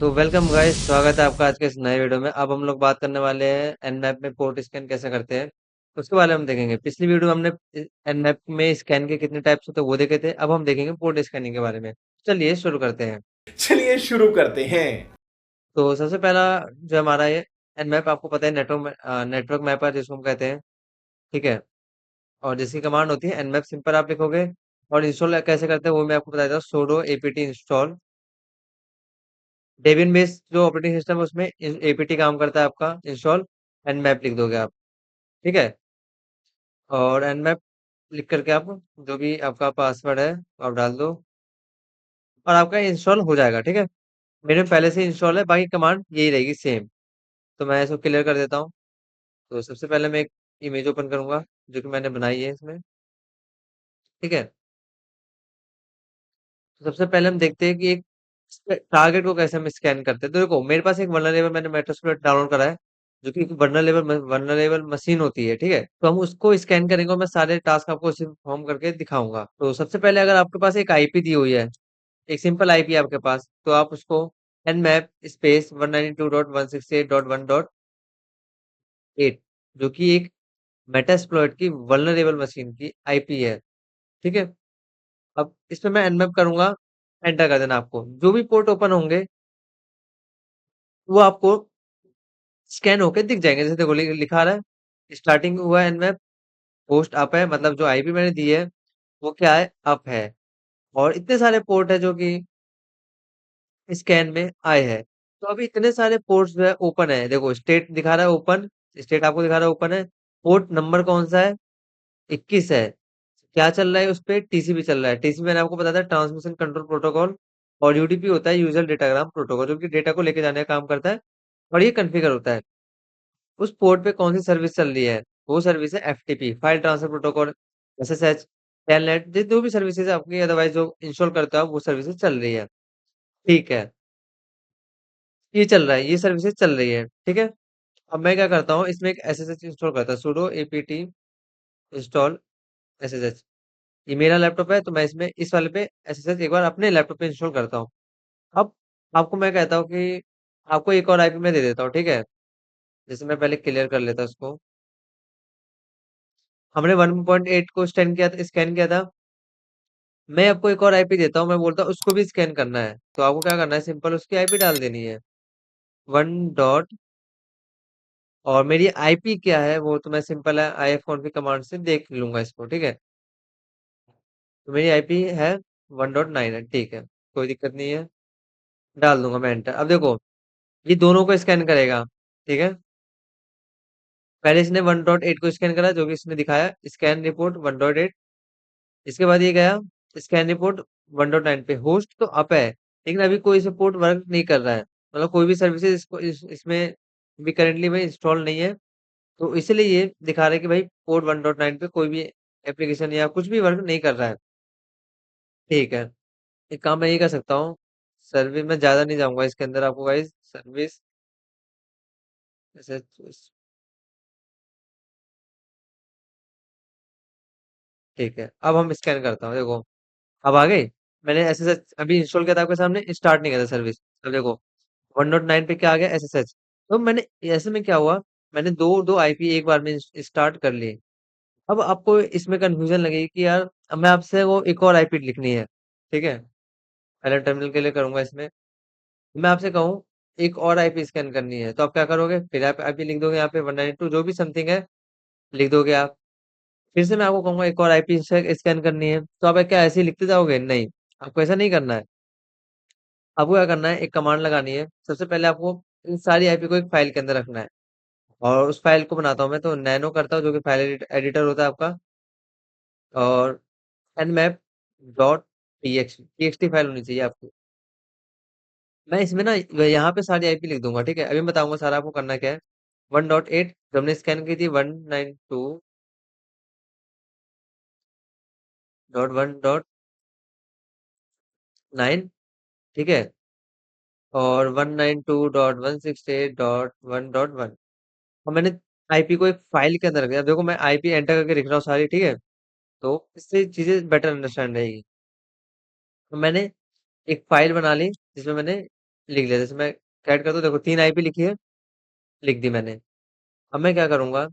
तो welcome guys, स्वागत है आपका आज के इस नए वीडियो में। अब हम लोग बात करने वाले हैं एनमैप में पोर्ट स्कैन कैसे करते हैं, उसके बारे में हम देखेंगे। पिछली वीडियो में हमने एनमैप में स्कैन के कितने टाइप्स होते हैं वो देखे थे। अब हम देखेंगे पोर्ट स्कैनिंग के बारे में। चलिए शुरू करते हैं। चलिए शुरू करते हैं। तो सबसे पहला जो हमारा ये एनमैप, आपको पता है नेटवर्क मैपर जिसको हम कहते हैं, ठीक है। और जिसकी कमांड होती है एनमैप सिंपल आप लिखोगे। और इंस्टॉल कैसे करते हैं वो मैं आपको बता देता हूँ। Sudo APT install Debian base जो ऑपरेटिंग सिस्टम है उसमें एपीटी काम करता है आपका इंस्टॉल एनमैप लिख दोगे आप, ठीक है। और एनमैप लिख करके आप जो भी आपका पासवर्ड है आप डाल दो और आपका इंस्टॉल हो जाएगा, ठीक है। मेरे में पहले से इंस्टॉल है, बाकी कमांड यही रहेगी सेम। तो मैं इसको क्लियर कर देता हूँ। तो सबसे पहले मैं एक इमेज ओपन करूंगा जो कि मैंने बनाई है इसमें, ठीक है। तो सबसे पहले हम देखते हैं कि एक टारगेट को कैसे हम स्कैन करते हैं। तो देखो मेरे पास एक वल्नरेबल मैंने मेटास्प्लॉइट डाउनलोड करा है, जो कि एक वल्नरेबल मशीन होती है, ठीक है। तो हम उसको स्कैन करेंगे और मैं सारे टास्क आपको उसी फॉर्म करके दिखाऊंगा। तो सबसे पहले अगर आपके पास एक आईपी दी हुई है, एक सिंपल आईपी आपके पास, तो आप उसको nmap स्पेस 192.168.1.8, जो कि एक मेटास्प्लॉइट की वल्नरेबल मशीन की आईपी है, ठीक है। अब इसमें मैं nmap करूंगा, एंटर कर देना। आपको जो भी पोर्ट ओपन होंगे वो आपको स्कैन होके दिख जाएंगे। जैसे देखो लिखा रहा है स्टार्टिंग हुआ है nmap, पोस्ट अप है, मतलब जो आईपी मैंने दी है वो क्या है, अप है। और इतने सारे पोर्ट है जो कि स्कैन में आए हैं। तो अभी इतने सारे पोर्ट्स जो है ओपन है। देखो स्टेट दिखा रहा है ओपन, स्टेट आपको दिखा रहा है ओपन है। पोर्ट नंबर कौन सा है, 21 है। क्या चल रहा है उस पे, टीसीपी चल रहा है। टीसीपी मैंने आपको बताया था, ट्रांसमिशन कंट्रोल प्रोटोकॉल। और यूडीपी होता है यूजर डेटाग्राम प्रोटोकॉल, जो कि डेटा को लेके जाने का काम करता है। और ये कॉन्फ़िगर होता है उस पोर्ट पे कौन सी सर्विस चल रही है। वो सर्विस है FTP, file transfer protocol, SSH, telnet, जो भी सर्विसेज आपकी अदरवाइज जो इंस्टॉल करते हो आप, वो सर्विसेज चल रही है, ठीक है। ये चल रहा है, ये सर्विसेज चल रही है, ठीक है। अब मैं क्या करता हूँ, इसमें एक एसएसएच इंस्टॉल करता हूँ, सुडो एपीटी इंस्टॉल एसएसएच। ये मेरा लैपटॉप है तो मैं इसमें इस वाले पे एसएसएच एक बार अपने लैपटॉप पे इंस्टॉल करता हूँ। अब आपको मैं कहता हूँ कि आपको एक और आईपी मैं दे देता हूँ, ठीक है। जैसे मैं पहले क्लियर कर लेता हूँ उसको। हमने 1.8 को स्कैन किया था। मैं आपको एक और आईपी देता हूँ, मैं बोलता हूँ उसको भी स्कैन करना है, तो आपको क्या करना है, सिंपल उसकी आईपी डाल देनी है, 1 डॉट। और मेरी आईपी क्या है वो तो मैं सिंपल है आईएफ की कमांड से देख लूंगा इसको, ठीक है। तो मेरी आईपी है 1.9 है, ठीक है, कोई दिक्कत नहीं है। डाल दूंगा मैं एंटर। अब देखो ये दोनों को स्कैन करेगा, ठीक है। पहले इसने 1.8 को स्कैन करा, जो कि इसने दिखाया स्कैन रिपोर्ट 1.8। इसके बाद ये गया स्कैन रिपोर्ट 1.9 पे। होस्ट तो अप है, लेकिन अभी कोई सपोर्ट वर्क नहीं कर रहा है, मतलब कोई भी सर्विसेज इसमें भी करेंटली में इंस्टॉल नहीं है। तो इसलिए ये दिखा रहा है कि भाई पोर्ट 1.9 पे कोई भी एप्लीकेशन या कुछ भी वर्क नहीं कर रहा है, ठीक है। एक काम मैं ये कर सकता हूँ, सर्विस में ज्यादा नहीं जाऊंगा इसके अंदर, आपको गाइस सर्विस जैसे, ठीक है। अब हम स्कैन करता हूँ, देखो अब आ गई। मैंने एसएसएच अभी इंस्टॉल किया था आपके सामने, स्टार्ट नहीं किया था सर्विस। अब देखो 1.9 पे क्या आ गया, एसएसएच। तो मैंने ऐसे में क्या हुआ, मैंने दो दो आईपी एक बार में स्टार्ट कर लिए। अब आपको इसमें कंफ्यूजन लगेगी कि यार अब मैं आपसे वो एक और आईपी लिखनी है, ठीक है। पहले टर्मिनल के लिए करूंगा इसमें। मैं आपसे कहूँ एक और आईपी स्कैन करनी है, तो आप क्या करोगे, फिर आप आईपी लिख दोगे यहाँ पे 192 जो भी समथिंग है, लिख दोगे आप। फिर से मैं आपको कहूंगा एक और आईपी स्कैन करनी है, तो आप क्या ऐसे ही लिखते जाओगे, नहीं। आपको ऐसा नहीं करना है। आपको क्या करना है, एक कमांड लगानी है। सबसे पहले आपको इन सारी आईपी को एक फाइल के अंदर रखना है। और उस फाइल को बनाता हूँ मैं, तो नैनो करता हूँ जो कि फाइल एडिटर होता है आपका। और nmap डॉट टीएक्सटी फाइल होनी चाहिए आपकी। मैं इसमें ना यहाँ पे सारी आईपी लिख दूंगा, ठीक है। अभी मैं बताऊंगा सारा आपको करना क्या है। 1.8 जो हमने स्कैन की थी, 192.1.9, ठीक है। और 192.168.1.1। और मैंने आईपी को एक फाइल के अंदर रख दिया। देखो मैं आईपी एंटर करके लिख रहा हूँ सारी, ठीक है। तो इससे चीजें बेटर अंडरस्टैंड रहेगी। तो मैंने एक फाइल बना ली जिसमें मैंने लिख लिया। जैसे मैं ऐड करता हूँ, देखो 3 आईपी लिखी है, लिख दी मैंने। अब मैं क्या करूंगा,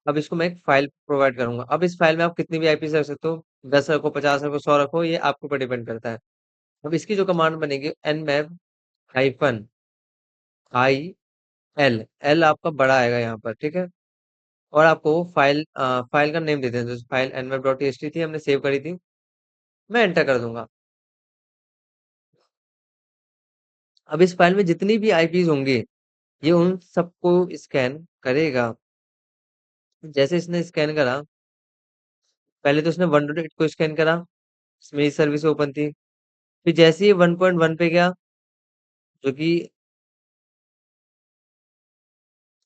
अब इसको मैं एक फाइल प्रोवाइड करूंगा। अब इस फाइल में आप कितनी भी आईपी रख सकते हो, 10 रखो, 50 रखो, 100 रखो, ये आपके ऊपर डिपेंड करता है। अब इसकी जो कमांड बनेगी, nmap -i एल, एल आपका बड़ा आएगा यहाँ पर, ठीक है। और आपको फाइल का नेम दे देना, जैसे फाइल nmap.txt थी, हमने सेव करी थी। मैं एंटर कर दूंगा। अब इस फाइल में जितनी भी आईपीज होंगी, ये उन सबको स्कैन करेगा। जैसे इसने स्कैन करा, पहले तो इसने 1.8 को स्कैन करा, इसमें सर्विस ओपन थी। फिर जैसे ही 1.1 पे गया, जो कि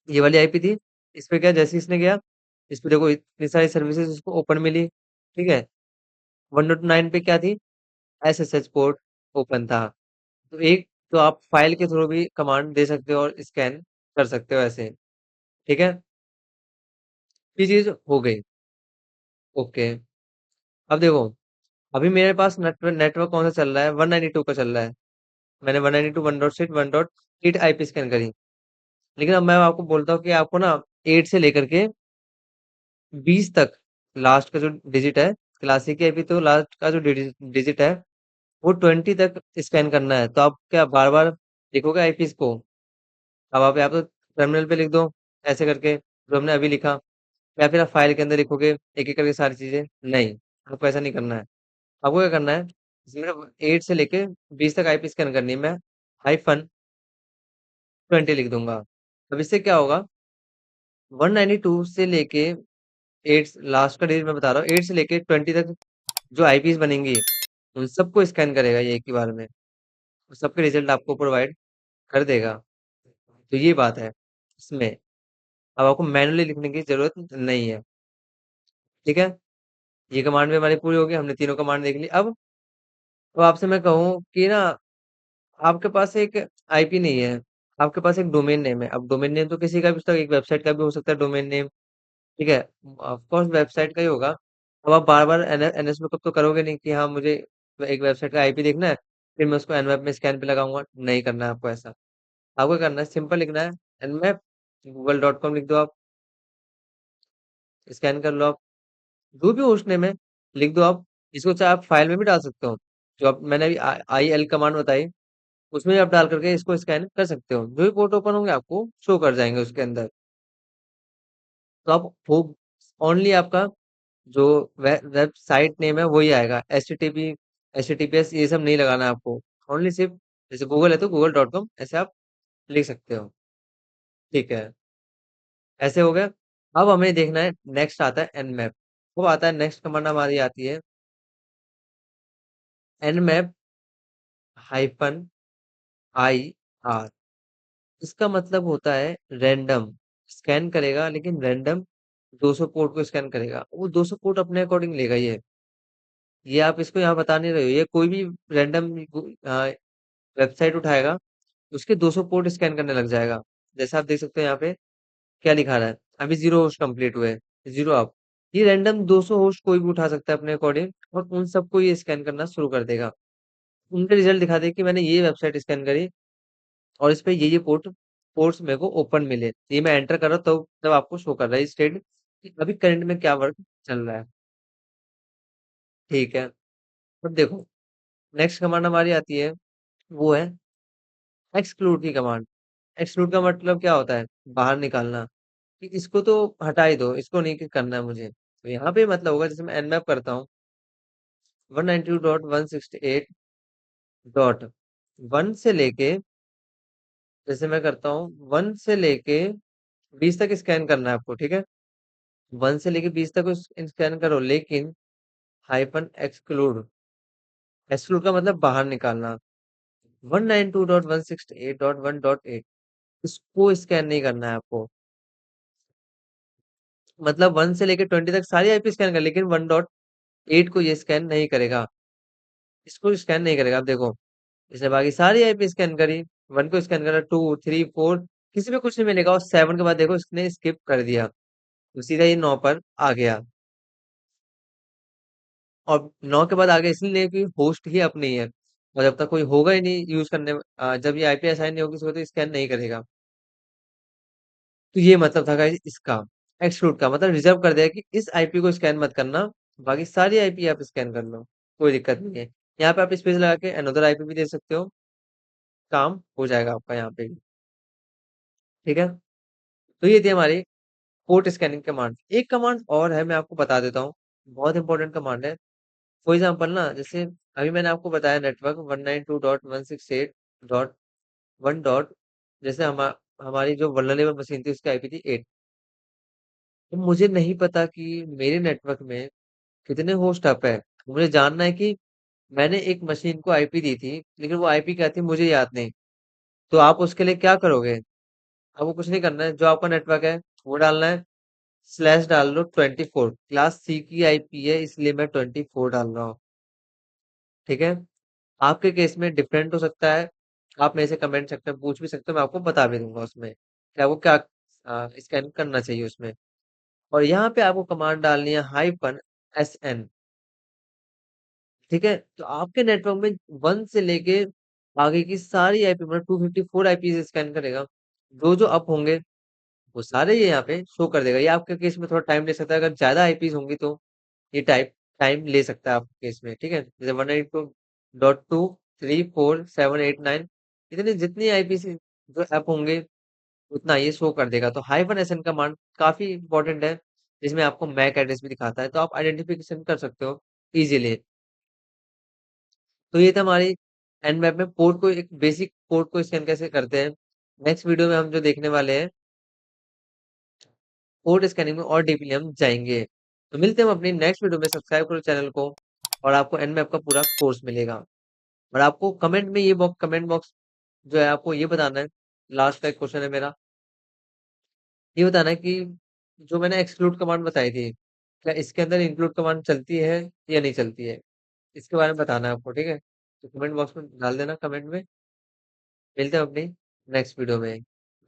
ये वाली आईपी थी, इस पे क्या, जैसे ही इसने गया, इस पे देखो इतनी सारी सर्विसेज उसको ओपन मिली, ठीक है। 1.9 पे क्या थी, एसएसएच पोर्ट ओपन था। तो एक, तो आप फाइल के थ्रू भी कमांड दे सकते हो और स्कैन कर सकते हो ऐसे, ठीक है। ये चीज हो गई, ओके। अब देखो, अभी मेरे पास नेटवर्क नेटवर्क कौन सा चल रहा है, 192 का चल रहा है। मैंने 192 1.6 1.8 आईपी स्कैन करी। लेकिन अब मैं आपको बोलता हूँ कि आपको ना 8 से लेकर के 20 तक लास्ट का जो डिजिट है, क्लासिक की आईपी तो लास्ट का जो डिजिट है, वो 20 तक स्कैन करना है। तो आप क्या बार बार लिखोगे आईपीस को? अब आप या तो टर्मिनल पे लिख दो, ऐसे करके जो हमने अभी लिखा, या फिर आप फाइल के अंदर लिखोगे एक एक करके सारी चीजें। नहीं, आपको ऐसा नहीं करना है। आपको क्या करना है, इसमें 8 से लेके 20 तक आईपी स्कैन करनी है। मैं -20 लिख दूंगा। अब इससे क्या होगा, 192 से लेके 8, लास्ट का डिजिट मैं बता रहा हूँ, 8 से लेके 20 तक जो आईपीस बनेंगी, उन सबको स्कैन करेगा ये एक ही बार में, और सबके रिजल्ट आपको प्रोवाइड कर देगा। तो ये बात है इसमें। अब आपको मैनुअली लिखने की जरूरत नहीं है, ठीक है। ये कमांड भी हमारी पूरी होगी, हमने तीनों कमांड देख ली। अब आपसे मैं कहूँ कि ना, आपके पास एक आईपी नहीं है, आपके पास एक डोमेन नेम है। अब डोमेन नेम तो किसी का भी हो सकता है, एक वेबसाइट का भी हो सकता है डोमेन नेम, ठीक है। ऑफ कोर्स वेबसाइट का ही होगा। अब आप बार बार एनएस लुकअप तो करोगे नहीं कि हाँ मुझे एक वेबसाइट का आईपी देखना है, फिर मैं उसको एनवेब में स्कैन पे लगाऊंगा। नहीं करना है आपको ऐसा। आपको करना है, सिंपल लिखना है, एनवेब google.com लिख दो, आप स्कैन कर लो। आप जो भी होस्ट नेम है लिख दो आप। इसको चाहे आप फाइल में भी डाल सकते हो, जो आप मैंने अभी आई एल कमांड बताई, उसमें भी आप डाल करके इसको स्कैन कर सकते हो। जो भी पोर्ट ओपन होंगे आपको शो कर जाएंगे उसके अंदर। तो आप वो ओनली आपका जो वेबसाइट नेम है वही आएगा, H T T P S ये सब नहीं लगाना है आपको। ओनली सिर्फ, जैसे गूगल है तो google.com ऐसे आप लिख सकते हो, ठीक है। ऐसे हो गया। अब हमें देखना है, नेक्स्ट आता है nmap। वो आता है, नेक्स्ट कमांड हमारी आती है nmap -ir। इसका मतलब होता है रैंडम स्कैन करेगा, लेकिन रैंडम 200 पोर्ट को स्कैन करेगा। वो 200 पोर्ट अपने अकॉर्डिंग लेगा ये आप इसको यहाँ बता नहीं रहे हो। ये कोई भी रैंडम वेबसाइट उठाएगा, उसके 200 पोर्ट स्कैन करने लग जाएगा। जैसे आप देख सकते हो यहाँ पे क्या लिखा रहा है, अभी 0 होस्ट कंप्लीट हुए, 0 आप। ये रैंडम 200 होस्ट कोई भी उठा सकता है अपने अकॉर्डिंग, और उन सबको ये स्कैन करना शुरू कर देगा। उनके रिजल्ट दिखा दे कि मैंने ये वेबसाइट स्कैन करी, और इस पे ये पोर्ट्स मेरे को ओपन मिले। ये मैं एंटर कर रहा हूँ, तो तब आपको शो कर रहा है स्टेट कि अभी करंट में क्या वर्क चल रहा है, ठीक है। अब देखो, नेक्स्ट कमांड हमारी आती है, वो है एक्सक्लूड की कमांड। एक्सक्लूड का मतलब क्या होता है, बाहर निकालना, कि इसको तो हटा ही दो, इसको नहीं करना है मुझे। तो यहाँ पे मतलब होगा, जैसे मैं nmap करता हूँ 192.168.1 से लेके, जैसे मैं करता हूँ 1 से लेके 20 तक स्कैन करना है आपको, ठीक है। 1 से लेके 20 तक स्कैन करो, लेकिन हाइफन एक्सक्लूड, एक्सक्लूड का मतलब बाहर निकालना। 192.168.1.8 इसको स्कैन नहीं करना है आपको। मतलब 1 से लेके 20 तक सारी आईपी स्कैन कर, लेकिन 1.8 को ये स्कैन नहीं करेगा, इसको स्कैन नहीं करेगा। आप देखो, इसने बाकी सारी आईपी स्कैन करी, 1 को स्कैन करा, 2 3 4, किसी में कुछ नहीं मिलेगा। और 7 के बाद देखो इसने स्किप कर दिया, तो सीधा ये 9 पर आ गया। और 9 के बाद आ गया इसलिए कि होस्ट ही अपनी है। और जब तक कोई होगा ही नहीं यूज करने में, जब ये आईपी असाइन नहीं होगी उसको तो स्कैन नहीं करेगा। तो ये मतलब था गाइस इसका, एक्सक्लूड का मतलब रिजर्व कर दिया कि इस आईपी को स्कैन मत करना, बाकी सारी आईपी आप स्कैन कर लो, कोई दिक्कत नहीं है। यहाँ पे आप स्पेस लगा के अनदर आईपी भी दे सकते हो, काम हो जाएगा आपका यहाँ पे भी। ठीक है, तो ये थी हमारी पोर्ट स्कैनिंग कमांड। एक कमांड और है, मैं आपको बता देता हूँ, बहुत इंपॉर्टेंट कमांड है। फॉर एग्जाम्पल ना, जैसे अभी मैंने आपको बताया नेटवर्क 192.168.1 डॉट, जैसे हमारी जो वल्नरेबल मशीन थी उसकी आईपी थी 8। तो मुझे नहीं पता कि मेरे नेटवर्क में कितने होस्ट अप है। मुझे जानना है कि मैंने एक मशीन को आईपी दी थी, लेकिन वो आईपी क्या थी मुझे याद नहीं। तो आप उसके लिए क्या करोगे? आपको कुछ नहीं करना है, जो आपका नेटवर्क है वो डालना है, स्लैश डाल लो 24, क्लास सी की आईपी है इसलिए मैं 24 डाल रहा हूँ। ठीक है, आपके केस में डिफरेंट हो सकता है, आप मेरे से कमेंट सकते हैं, पूछ भी सकते हो, मैं आपको बता भी दूंगा उसमें कि आपको क्या स्कैन करना चाहिए उसमें। और यहाँ पे आपको कमांड डालनी है -SN। ठीक है, तो आपके नेटवर्क में 1 से लेके आगे की सारी आईपी मतलब 254 आईपी स्कैन करेगा। जो जो अप होंगे वो सारे ये यहाँ पे शो कर देगा। ये आपके केस में थोड़ा टाइम ले सकता है, अगर ज्यादा आईपीज होंगी तो ये टाइम ले सकता है आपके केस में। ठीक है, जैसे 192.2.3.4.7.8.9, इतने जितनी आईपी जो ऐप होंगे उतना ये शो कर देगा। तो -SN कमांड काफी इंपॉर्टेंट है, जिसमें आपको मैक एड्रेस भी दिखाता है, तो आप आइडेंटिफिकेशन कर सकते हो इजीली। तो ये था हमारी nmap में पोर्ट को, एक बेसिक पोर्ट को स्कैन कैसे करते हैं। नेक्स्ट वीडियो में हम जो देखने वाले हैं, पोर्ट स्कैनिंग में और डीपली हम जाएंगे। तो मिलते हैं हम अपनी नेक्स्ट वीडियो में, सब्सक्राइब करो चैनल को और आपको nmap का पूरा कोर्स मिलेगा। और आपको कमेंट में कमेंट बॉक्स जो है आपको ये बताना है, लास्ट का एक क्वेश्चन है मेरा, ये बताना है कि जो मैंने एक्सक्लूड कमांड बताई थी, क्या इसके अंदर इंक्लूड कमांड चलती है या नहीं चलती है, इसके बारे में बताना है आपको। ठीक है, तो कमेंट बॉक्स में डाल देना कमेंट में। मिलते हैं अपनी नेक्स्ट वीडियो में।